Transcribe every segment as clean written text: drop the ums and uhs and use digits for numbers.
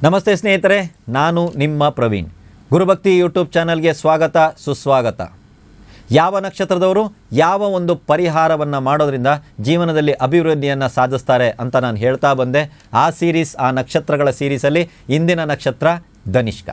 ನಮಸ್ತೆ ಸ್ನೇಹಿತರೆ, ನಾನು ನಿಮ್ಮ ಪ್ರವೀಣ್. ಗುರುಭಕ್ತಿ ಯೂಟ್ಯೂಬ್ ಚಾನಲ್ಗೆ ಸ್ವಾಗತ, ಸುಸ್ವಾಗತ. ಯಾವ ನಕ್ಷತ್ರದವರು ಯಾವ ಒಂದು ಪರಿಹಾರವನ್ನು ಮಾಡೋದ್ರಿಂದ ಜೀವನದಲ್ಲಿ ಅಭಿವೃದ್ಧಿಯನ್ನು ಸಾಧಿಸ್ತಾರೆ ಅಂತ ನಾನು ಹೇಳ್ತಾ ಬಂದೆ. ಆ ನಕ್ಷತ್ರಗಳ ಸೀರೀಸಲ್ಲಿ ಇಂದಿನ ನಕ್ಷತ್ರ ಧನಿಷ್ಠ.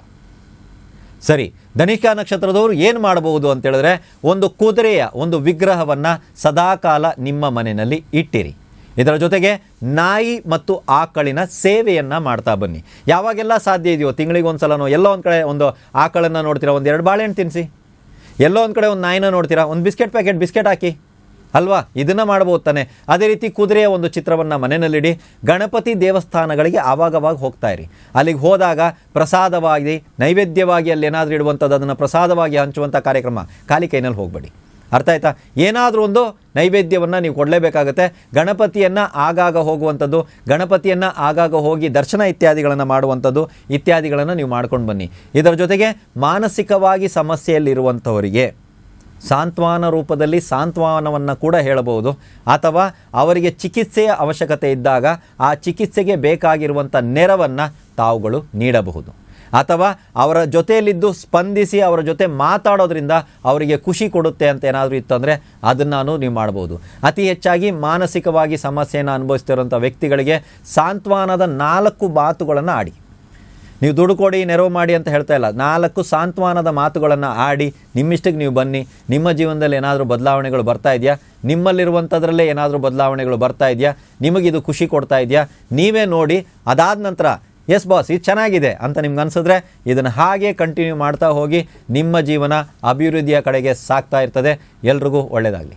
ಸರಿ, ಧನಿಷ್ಠ ನಕ್ಷತ್ರದವರು ಏನು ಮಾಡಬಹುದು ಅಂತ ಹೇಳಿದ್ರೆ, ಒಂದು ಕುದುರೆಯ ಒಂದು ವಿಗ್ರಹವನ್ನು ಸದಾಕಾಲ ನಿಮ್ಮ ಮನೆಯಲ್ಲಿ ಇಟ್ಟಿರಿ. ಇದರ ಜೊತೆಗೆ ನಾಯಿ ಮತ್ತು ಆಕಳಿನ ಸೇವೆಯನ್ನು ಮಾಡ್ತಾ ಬನ್ನಿ. ಯಾವಾಗೆಲ್ಲ ಸಾಧ್ಯ ಇದೆಯೋ, ತಿಂಗಳಿಗೆ ಒಂದು ಸಲನೋ, ಎಲ್ಲೋ ಒಂದು ಕಡೆ ಒಂದು ಆಕಳನ್ನು ನೋಡ್ತೀರಾ, ಒಂದು 2 ಬಾಳೆಹಣ್ಣು ತಿನ್ನಿಸಿ. ಎಲ್ಲೋ ಒಂದು ಕಡೆ ಒಂದು ನಾಯಿನ ನೋಡ್ತೀರಾ, ಒಂದು ಬಿಸ್ಕೆಟ್ ಹಾಕಿ ಅಲ್ವಾ, ಇದನ್ನು ಮಾಡ್ಬೋದು ತಾನೆ. ಅದೇ ರೀತಿ ಕುದುರೆಯ ಒಂದು ಚಿತ್ರವನ್ನು ಮನೆಯಲ್ಲಿಡಿ. ಗಣಪತಿ ದೇವಸ್ಥಾನಗಳಿಗೆ ಆವಾಗವಾಗ ಹೋಗ್ತಾ ಇರಿ. ಅಲ್ಲಿಗೆ ಹೋದಾಗ ಪ್ರಸಾದವಾಗಿ, ನೈವೇದ್ಯವಾಗಿ ಅಲ್ಲಿ ಏನಾದರೂ ಇಡುವಂಥದ್ದು, ಅದನ್ನು ಪ್ರಸಾದವಾಗಿ ಹಂಚುವಂಥ ಕಾರ್ಯಕ್ರಮ, ಖಾಲಿ ಕೈನಲ್ಲಿ ಹೋಗಬೇಡಿ. ಅರ್ಥ ಆಯ್ತಾ? ಏನಾದರೂ ಒಂದು ನೈವೇದ್ಯವನ್ನು ನೀವು ಕೊಡಲೇಬೇಕಾಗತ್ತೆ. ಗಣಪತಿಯನ್ನು ಆಗಾಗ ಹೋಗುವಂಥದ್ದು, ಗಣಪತಿಯನ್ನು ಆಗಾಗ ಹೋಗಿ ದರ್ಶನ ಇತ್ಯಾದಿಗಳನ್ನು ಮಾಡುವಂಥದ್ದು, ಇತ್ಯಾದಿಗಳನ್ನು ನೀವು ಮಾಡ್ಕೊಂಡು ಬನ್ನಿ. ಇದರ ಜೊತೆಗೆ ಮಾನಸಿಕವಾಗಿ ಸಮಸ್ಯೆಯಲ್ಲಿರುವಂಥವರಿಗೆ ಸಾಂತ್ವನ ರೂಪದಲ್ಲಿ ಸಾಂತ್ವನವನ್ನು ಕೂಡ ಹೇಳಬಹುದು. ಅಥವಾ ಅವರಿಗೆ ಚಿಕಿತ್ಸೆಯ ಅವಶ್ಯಕತೆ ಇದ್ದಾಗ ಆ ಚಿಕಿತ್ಸೆಗೆ ಬೇಕಾಗಿರುವಂಥ ನೆರವನ್ನು ತಾವುಗಳು ನೀಡಬಹುದು. ಅಥವಾ ಅವರ ಜೊತೆಯಲ್ಲಿದ್ದು ಸ್ಪಂದಿಸಿ ಅವರ ಜೊತೆ ಮಾತಾಡೋದ್ರಿಂದ ಅವರಿಗೆ ಖುಷಿ ಕೊಡುತ್ತೆ ಅಂತ ಏನಾದರೂ ಇತ್ತಂದರೆ ಅದನ್ನು ನೀವು ಮಾಡ್ಬೋದು. ಅತಿ ಹೆಚ್ಚಾಗಿ ಮಾನಸಿಕವಾಗಿ ಸಮಸ್ಯೆಯನ್ನು ಅನುಭವಿಸ್ತಿರೋಂಥ ವ್ಯಕ್ತಿಗಳಿಗೆ ಸಾಂತ್ವನದ 4 ಮಾತುಗಳನ್ನು ಆಡಿ. ನೀವು ದುಡ್ಡು ಕೊಡಿ, ನೆರವು ಮಾಡಿ ಅಂತ ಹೇಳ್ತಾ ಇಲ್ಲ. 4 ಸಾಂತ್ವನದ ಮಾತುಗಳನ್ನು ಆಡಿ ನಿಮ್ಮಿಷ್ಟಕ್ಕೆ ನೀವು ಬನ್ನಿ. ನಿಮ್ಮ ಜೀವನದಲ್ಲಿ ಏನಾದರೂ ಬದಲಾವಣೆಗಳು ಬರ್ತಾ ಇದೆಯಾ, ನಿಮ್ಮಲ್ಲಿರುವಂಥದ್ರಲ್ಲೇ ಏನಾದರೂ ಬದಲಾವಣೆಗಳು ಬರ್ತಾ ಇದೆಯಾ, ನಿಮಗಿದು ಖುಷಿ ಕೊಡ್ತಾ ಇದೆಯಾ, ನೀವೇ ನೋಡಿ. ಅದಾದ ನಂತರ ಎಸ್ ಬಾಸ್, ಇದು ಚೆನ್ನಾಗಿದೆ ಅಂತ ನಿಮ್ಗೆ ಅನಿಸಿದ್ರೆ ಇದನ್ನು ಹಾಗೆ ಕಂಟಿನ್ಯೂ ಮಾಡ್ತಾ ಹೋಗಿ. ನಿಮ್ಮ ಜೀವನ ಅಭಿವೃದ್ಧಿಯ ಕಡೆಗೆ ಸಾಗ್ತಾ ಇರ್ತದೆ. ಎಲ್ರಿಗೂ ಒಳ್ಳೆಯದಾಗಲಿ.